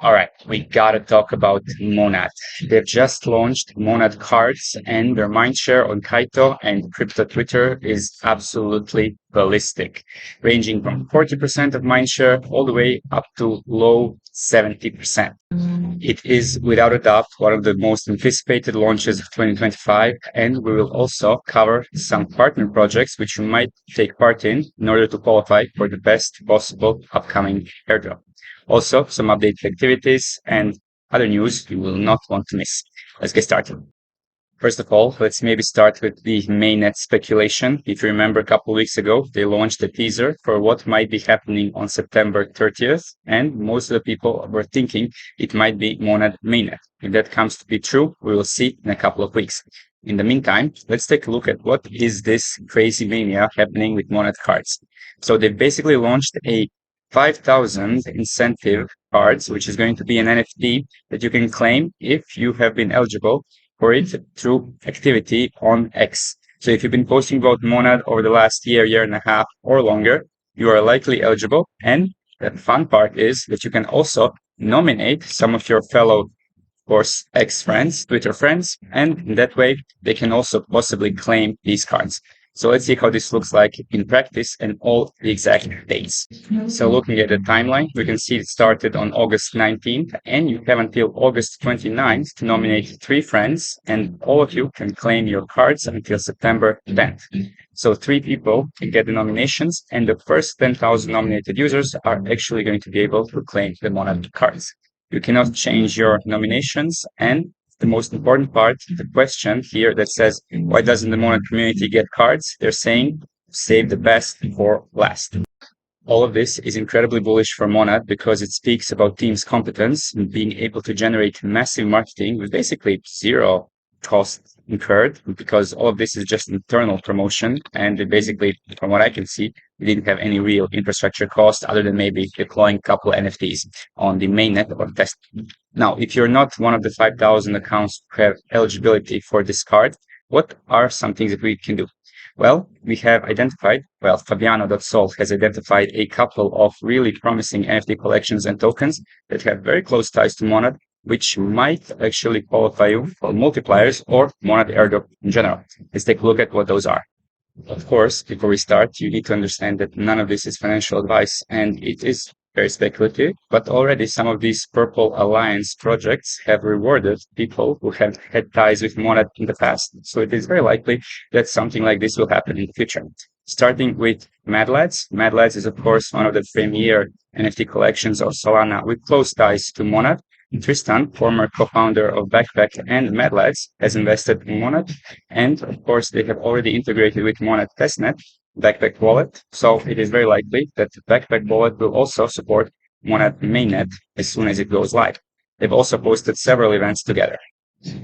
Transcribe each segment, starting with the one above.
All right, we gotta talk about Monad. They've just launched Monad cards, and their mindshare on Kaito and crypto Twitter is absolutely ballistic, ranging from 40% of mindshare all the way up to low 70%. It is without a doubt one of the most anticipated launches of 2025, and we will also cover some partner projects which you might take part in order to qualify for the best possible upcoming airdrop. Also, some updated activities and other news you will not want to miss. Let's get started. First of all, let's maybe start with the mainnet speculation. If you remember a couple of weeks ago, they launched a teaser for what might be happening on September 30th, and most of the people were thinking it might be Monad mainnet. If that comes to be true, we will see in a couple of weeks. In the meantime, let's take a look at what is this crazy mania happening with Monad cards. So they basically launched a 5,000 incentive cards, which is going to be an NFT that you can claim if you have been eligible for it through activity on X. So if you've been posting about Monad over the last year and a half or longer, you are likely eligible. And the fun part is that you can also nominate some of your fellow, of course, X friends, Twitter friends, and in that way, they can also possibly claim these cards. So let's see how this looks like in practice and all the exact dates. So looking at the timeline, we can see it started on August 19th, and you have until August 29th to nominate 3 friends, and all of you can claim your cards until September 10th. So 3 people can get the nominations, and the first 10,000 nominated users are actually going to be able to claim the Monad cards. You cannot change your nominations, and the most important part, the question here that says, why doesn't the Monad community get cards? They're saying, save the best for last. All of this is incredibly bullish for Monad because it speaks about team's competence in being able to generate massive marketing with basically zero cost incurred, because all of this is just internal promotion. And they basically, from what I can see, we didn't have any real infrastructure cost other than maybe deploying a couple of NFTs on the mainnet or test. Now, if you're not one of the 5,000 accounts who have eligibility for this card, what are some things that we can do? Well, we have identified, Fabiano.sol has identified a couple of really promising NFT collections and tokens that have very close ties to Monad, which might actually qualify you for multipliers or Monad Airdrop in general. Let's take a look at what those are. Of course, before we start, you need to understand that none of this is financial advice, and it is very speculative, but already some of these Purple Alliance projects have rewarded people who have had ties with Monad in the past. So it is very likely that something like this will happen in the future. Starting with Mad Lads. Mad Lads is, of course, one of the premier NFT collections of Solana with close ties to Monad. Tristan, former co-founder of Backpack and Mad Lads, has invested in Monad, and of course they have already integrated with Monad testnet, Backpack wallet. So it is very likely that the Backpack wallet will also support Monad mainnet as soon as it goes live. They've also posted several events together.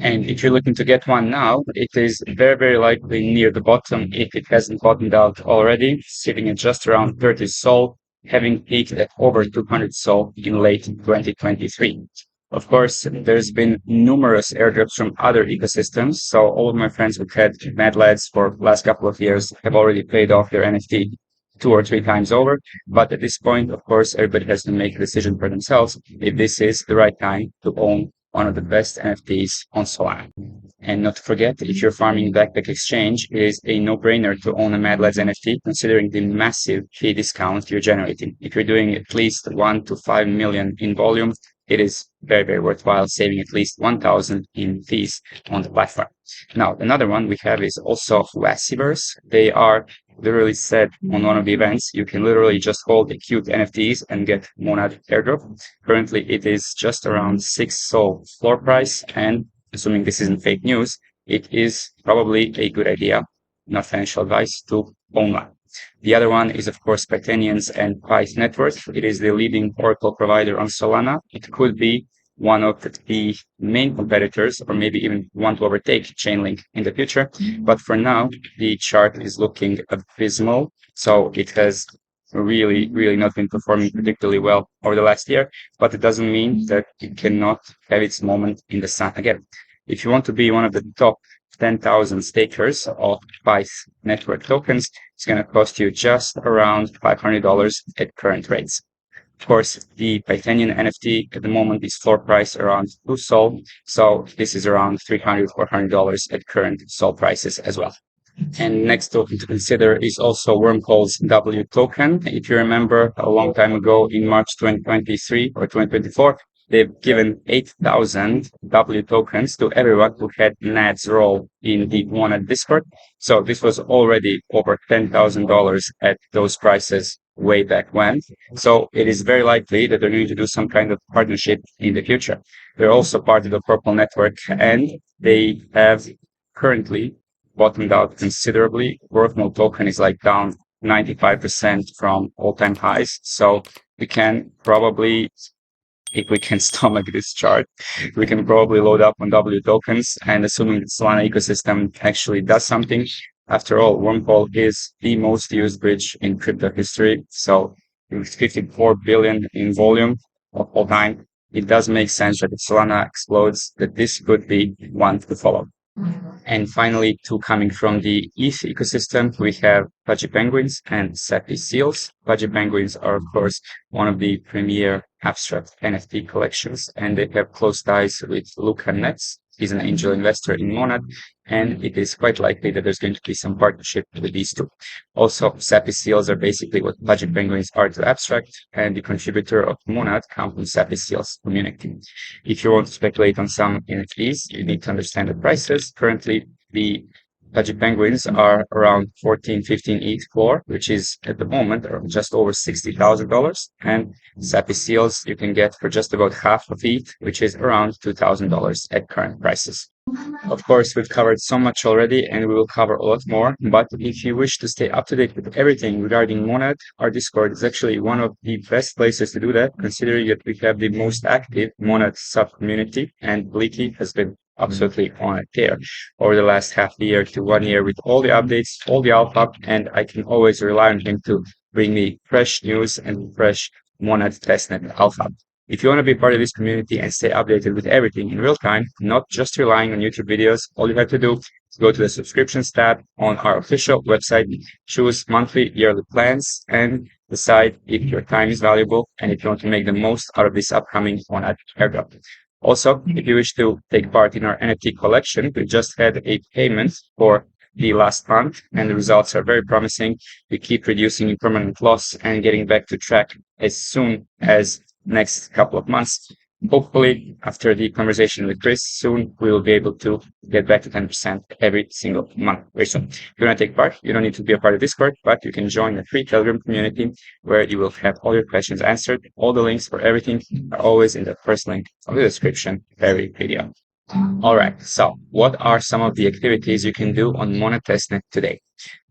And if you're looking to get one now, it is very, very likely near the bottom if it hasn't bottomed out already, sitting at just around 30 SOL, having peaked at over 200 SOL in late 2023. Of course, there's been numerous airdrops from other ecosystems. So all of my friends who had Mad Lads for the last couple of years have already paid off their NFT 2 or 3 times over. But at this point, of course, everybody has to make a decision for themselves if this is the right time to own one of the best NFTs on Solana. And not to forget, if you're farming Backpack Exchange, it is a no-brainer to own a Mad Lads NFT, considering the massive fee discount you're generating. If you're doing at least 1 to 5 million in volume, it is very, very worthwhile saving at least 1,000 in fees on the platform. Now, another one we have is also Wassiverse. They are literally said on one of the events, you can literally just hold the cute NFTs and get Monad Airdrop. Currently, it is just around 6 SOL floor price, and assuming this isn't fake news, it is probably a good idea, not financial advice, to own one. The other one is, of course, Pythonians and Pyth Net Worth. It is the leading Oracle provider on Solana. It could be one of the main competitors, or maybe even want to overtake Chainlink in the future. But for now, the chart is looking abysmal. So it has really, really not been performing particularly well over the last year, but it doesn't mean that it cannot have its moment in the sun again. If you want to be one of the top 10,000 stakers of Pyth network tokens, it's going to cost you just around $500 at current rates. Of course, the Pythonian NFT at the moment is floor price around 2 Sol. So this is around $300, $400 at current Sol prices as well. And next token to consider is also Wormhole's W token. If you remember, a long time ago in March 2023 or 2024, they've given 8,000 W tokens to everyone who had Nedd's role in the Monad Discord. So this was already over $10,000 at those prices way back when. So it is very likely that they're going to do some kind of partnership in the future. They're also part of the Purple network, and they have currently bottomed out considerably. Wormhole token is like down 95% from all-time highs. So we can probably, if we can stomach this chart, we can probably load up on W tokens, and assuming the Solana ecosystem actually does something. After all, Wormhole is the most used bridge in crypto history. So with 54 billion in volume of all time, it does make sense that if Solana explodes, that this could be one to follow. And finally, two coming from the ETH ecosystem, we have Pudgy Penguins and Sappy Seals. Pudgy Penguins are, of course, one of the premier abstract NFT collections, and they have close ties with Luca Nets. He's an angel investor in Monad, and it is quite likely that there's going to be some partnership with these two. Also, Sappy Seals are basically what Pudgy Penguins are to abstract, and the contributor of Monad comes from Sappy Seals community. If you want to speculate on some NFTs, you need to understand the prices. Currently, the Pudgy Penguins are around 14, 15 ETH floor, which is at the moment just over $60,000. And Sappy Seals you can get for just about half of ETH, which is around $2,000 at current prices. Of course, we've covered so much already, and we will cover a lot more. But if you wish to stay up to date with everything regarding Monad, our Discord is actually one of the best places to do that, considering that we have the most active Monad sub-community, and Leaky has been absolutely on it there over the last half year to 1 year with all the updates, all the alpha, and I can always rely on him to bring me fresh news and fresh Monad testnet alpha. If you want to be part of this community and stay updated with everything in real time, not just relying on YouTube videos, all you have to do is go to the subscriptions tab on our official website, choose monthly, yearly plans, and decide if your time is valuable and if you want to make the most out of this upcoming Monad airdrop. Also, if you wish to take part in our NFT collection, we just had a payment for the last month, and the results are very promising. We keep reducing impermanent loss and getting back to track as soon as next couple of months. Hopefully, after the conversation with Chris, soon we will be able to get back to 10% every single month very soon. If you want to take part, you don't need to be a part of Discord, but you can join the free Telegram community where you will have all your questions answered. All the links for everything are always in the first link of the description of every video. All right, so what are some of the activities you can do on Monad testnet today?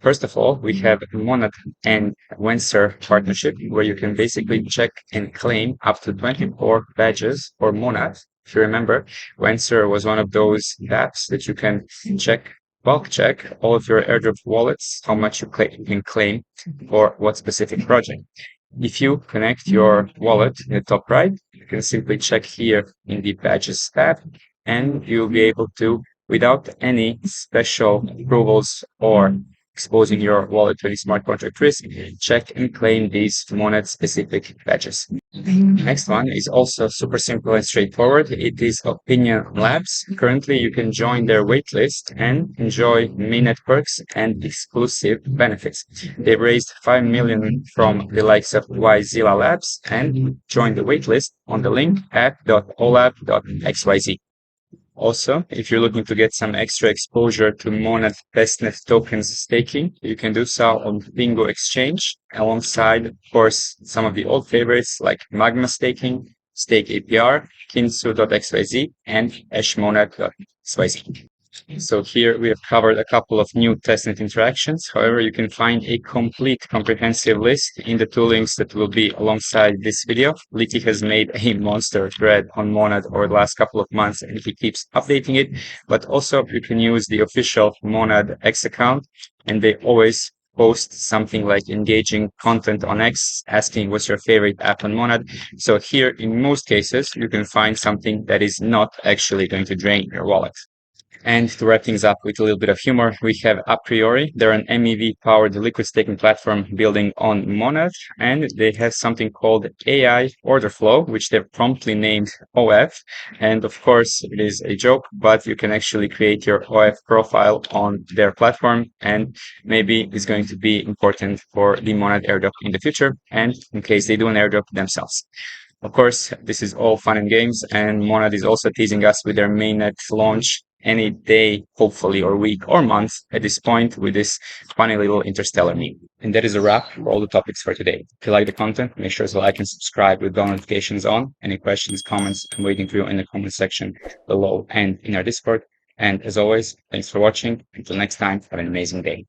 First of all, we have Monad and Wencer partnership, where you can basically check and claim up to 24 badges for Monad. If you remember, Wencer was one of those Dapps that you can bulk check all of your Airdrop wallets, how much you can claim for what specific project. If you connect your wallet in the top right, you can simply check here in the badges tab, and you'll be able to, without any special approvals or exposing your wallet to any smart contract risk, check and claim these Monad specific badges. Next one is also super simple and straightforward. It is Opinion Labs. Currently, you can join their waitlist and enjoy Mainnet perks and exclusive benefits. They've raised 5 million from the likes of YZilla Labs, and join the waitlist on the link app.olab.xyz. Also, if you're looking to get some extra exposure to Monad testnet tokens staking, you can do so on Bingo Exchange, alongside, of course, some of the old favorites like Magma Staking, Stake APR, Kinsu.xyz, and Ashmonad.xyz. So here we have covered a couple of new testnet interactions. However, you can find a complete comprehensive list in the two links that will be alongside this video. Leaky has made a monster thread on Monad over the last couple of months, and he keeps updating it. But also you can use the official Monad X account, and they always post something like engaging content on X, asking what's your favorite app on Monad. So here, in most cases, you can find something that is not actually going to drain your wallet. And to wrap things up with a little bit of humor, we have A Priori. They're an MEV-powered liquid staking platform building on Monad, and they have something called AI order flow, which they've promptly named OF. And of course, it is a joke, but you can actually create your OF profile on their platform, and maybe it's going to be important for the Monad airdrop in the future, and in case they do an airdrop themselves. Of course, this is all fun and games, and Monad is also teasing us with their mainnet launch any day, hopefully, or week or month at this point with this funny little interstellar meme. And that is a wrap for all the topics for today. If you like the content, make sure to like and subscribe with bell notifications on. Any questions, comments, I'm waiting for you in the comment section below and in our Discord. And as always, thanks for watching. Until next time, have an amazing day.